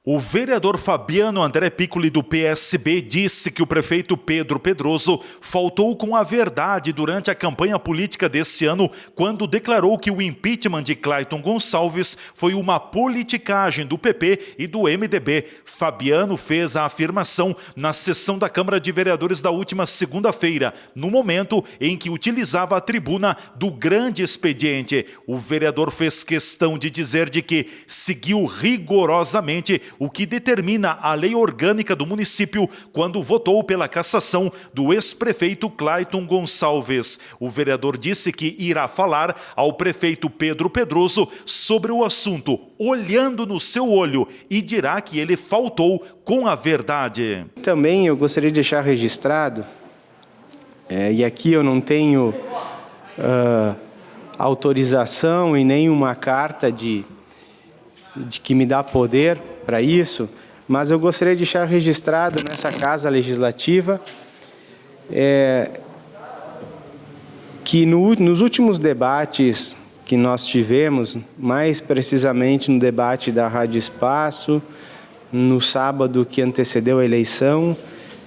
O vereador Fabiano André Piccoli, do PSB, disse que o prefeito Pedro Pedroso faltou com a verdade durante a campanha política desse ano, quando declarou que o impeachment de Clayton Gonçalves foi uma politicagem do PP e do MDB. Fabiano fez a afirmação na sessão da Câmara de Vereadores da última segunda-feira, no momento em que utilizava a tribuna do grande expediente. O vereador fez questão de dizer de que seguiu rigorosamente o que determina a lei orgânica do município quando votou pela cassação do ex-prefeito Clayton Gonçalves. O vereador disse que irá falar ao prefeito Pedro Pedroso sobre o assunto, olhando no seu olho, e dirá que ele faltou com a verdade. Também eu gostaria de deixar registrado, e aqui eu não tenho autorização e nem uma carta de que me dá poder para isso, mas eu gostaria de deixar registrado nessa Casa Legislativa que nos últimos debates que nós tivemos, mais precisamente no debate da Rádio Espaço, no sábado que antecedeu a eleição,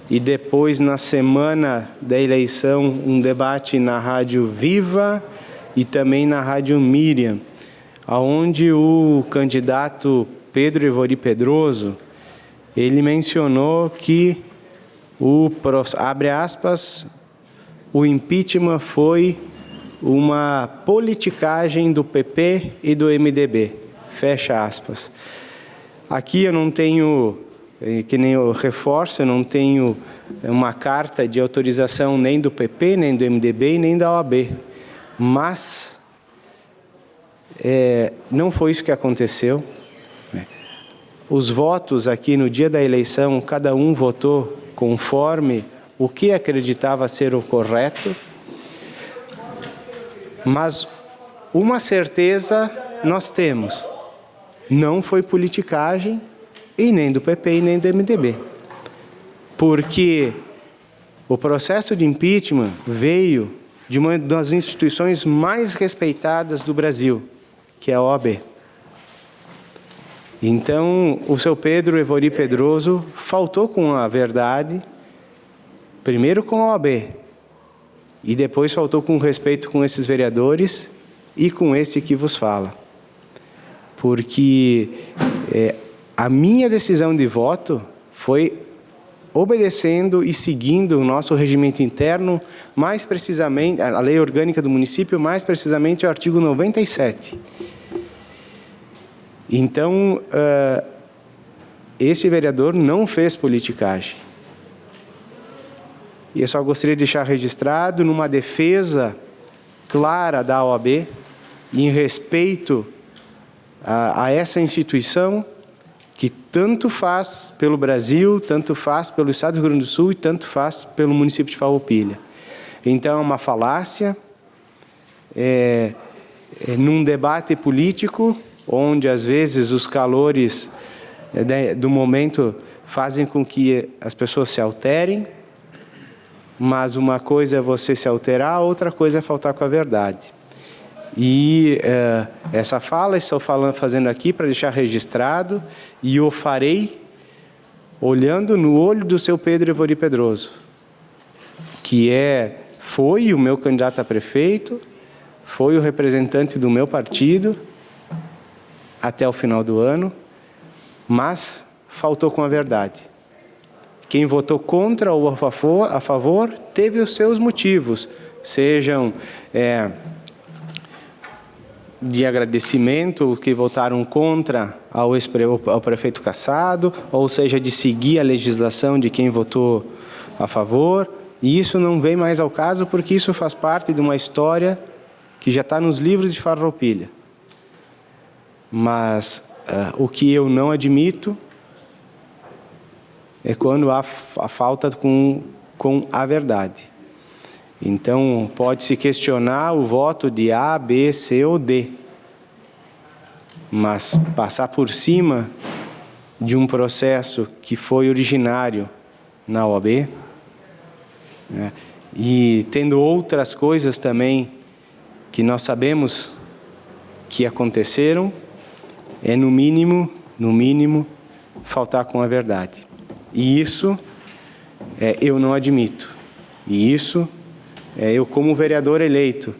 e depois na semana da eleição um debate na Rádio Viva e também na Rádio Miriam, onde o candidato Pedro Evori Pedroso, ele mencionou que abre aspas, o impeachment foi uma politicagem do PP e do MDB, fecha aspas. Aqui eu não tenho, que nem eu reforço, eu não tenho uma carta de autorização nem do PP, nem do MDB e nem da OAB, mas não foi isso que aconteceu. Os votos aqui no dia da eleição, cada um votou conforme o que acreditava ser o correto, mas uma certeza nós temos, não foi politicagem e nem do PP e nem do MDB, porque o processo de impeachment veio de uma das instituições mais respeitadas do Brasil, que é a OAB. Então, o seu Pedro Evori Pedroso faltou com a verdade, primeiro com a OAB, e depois faltou com respeito com esses vereadores e com este que vos fala. Porque a minha decisão de voto foi obedecendo e seguindo o nosso regimento interno, mais precisamente, a lei orgânica do município, mais precisamente o artigo 97. Então, este vereador não fez politicagem. E eu só gostaria de deixar registrado numa defesa clara da OAB, em respeito a essa instituição que tanto faz pelo Brasil, tanto faz pelo Estado do Rio Grande do Sul e tanto faz pelo município de Farroupilha. Então, é uma falácia, num debate político, onde às vezes os calores do momento fazem com que as pessoas se alterem, mas uma coisa é você se alterar, outra coisa é faltar com a verdade. E essa fala estou fazendo aqui para deixar registrado, e o farei olhando no olho do seu Pedro Evori Pedroso, que foi o meu candidato a prefeito, foi o representante do meu partido até o final do ano, mas faltou com a verdade. Quem votou contra ou a favor teve os seus motivos, sejam de agradecimento, que votaram contra ao prefeito cassado, ou seja, de seguir a legislação de quem votou a favor, e isso não vem mais ao caso, porque isso faz parte de uma história que já está nos livros de Farroupilha. Mas o que eu não admito é quando há a falta com a verdade. Então, pode-se questionar o voto de A, B, C ou D, mas passar por cima de um processo que foi originário na OAB, né, e tendo outras coisas também que nós sabemos que aconteceram, é no mínimo faltar com a verdade. E isso eu não admito. E isso eu, como vereador eleito,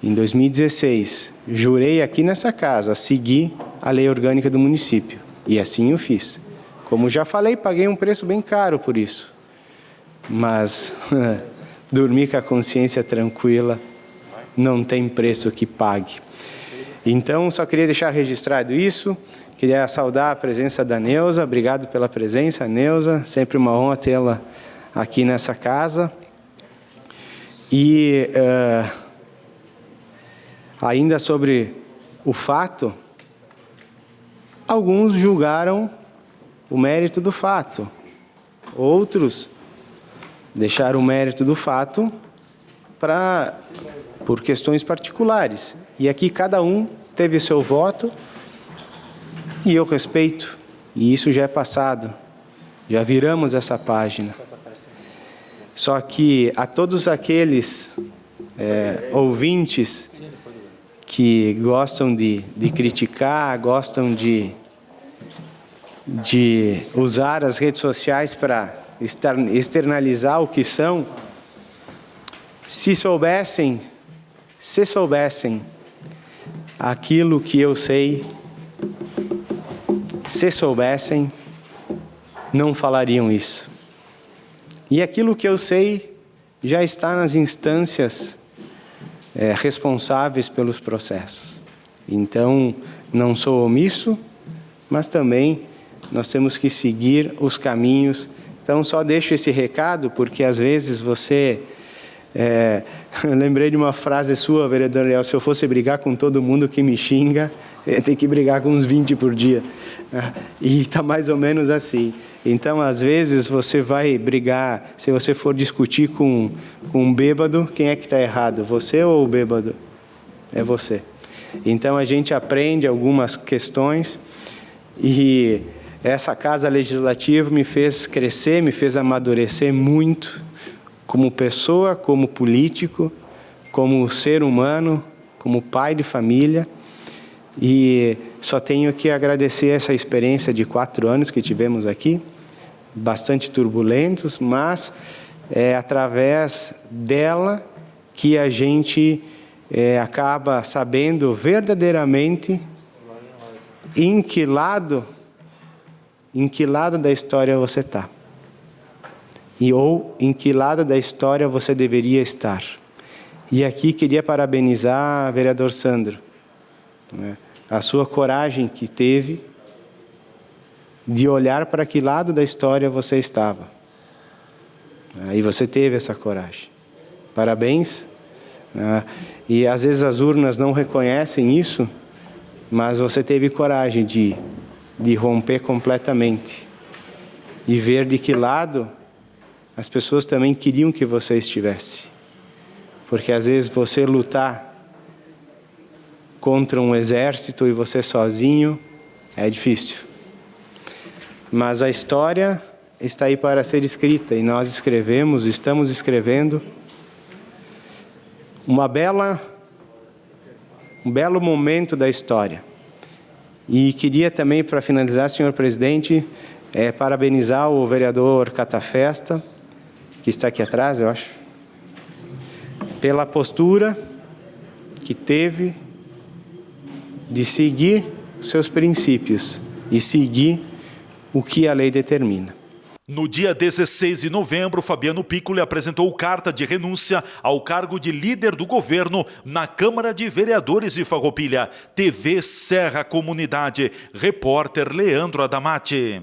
em 2016, jurei aqui nessa casa seguir a lei orgânica do município. E assim eu fiz. Como já falei, paguei um preço bem caro por isso. Mas dormir com a consciência tranquila não tem preço que pague. Então, só queria deixar registrado isso. Queria saudar a presença da Neuza. Obrigado pela presença, Neuza. Sempre uma honra tê-la aqui nessa casa. E ainda sobre o fato, alguns julgaram o mérito do fato. Outros deixaram o mérito do fato por questões particulares. E aqui cada um teve o seu voto e eu respeito. E isso já é passado. Já viramos essa página. Só que a todos aqueles ouvintes que gostam de criticar, gostam de usar as redes sociais para externalizar o que são, se soubessem aquilo que eu sei, se soubessem, não falariam isso. E aquilo que eu sei já está nas instâncias responsáveis pelos processos. Então, não sou omisso, mas também nós temos que seguir os caminhos. Então, só deixo esse recado, porque às vezes você... eu lembrei de uma frase sua, vereador Leal: se eu fosse brigar com todo mundo que me xinga, eu ia ter que brigar com uns 20 por dia. E está mais ou menos assim. Então, às vezes, você vai brigar, se você for discutir com um bêbado, quem é que está errado? Você ou o bêbado? É você. Então, a gente aprende algumas questões e essa Casa Legislativa me fez crescer, me fez amadurecer muito, como pessoa, como político, como ser humano, como pai de família. E só tenho que agradecer essa experiência de 4 anos que tivemos aqui, bastante turbulentos, mas é através dela que a gente acaba sabendo verdadeiramente em que lado da história você está. Ou em que lado da história você deveria estar. E aqui queria parabenizar o vereador Sandro, a sua coragem que teve de olhar para que lado da história você estava. E você teve essa coragem. Parabéns. E às vezes as urnas não reconhecem isso, mas você teve coragem de romper completamente e ver de que lado as pessoas também queriam que você estivesse. Porque às vezes você lutar contra um exército e você sozinho é difícil. Mas a história está aí para ser escrita e nós estamos escrevendo um belo momento da história. E queria também, para finalizar, senhor presidente, parabenizar o vereador Catafesta, que está aqui atrás, eu acho, pela postura que teve de seguir seus princípios e seguir o que a lei determina. No dia 16 de novembro, Fabiano Piccoli apresentou carta de renúncia ao cargo de líder do governo na Câmara de Vereadores de Farroupilha. TV Serra Comunidade, repórter Leandro Adamati.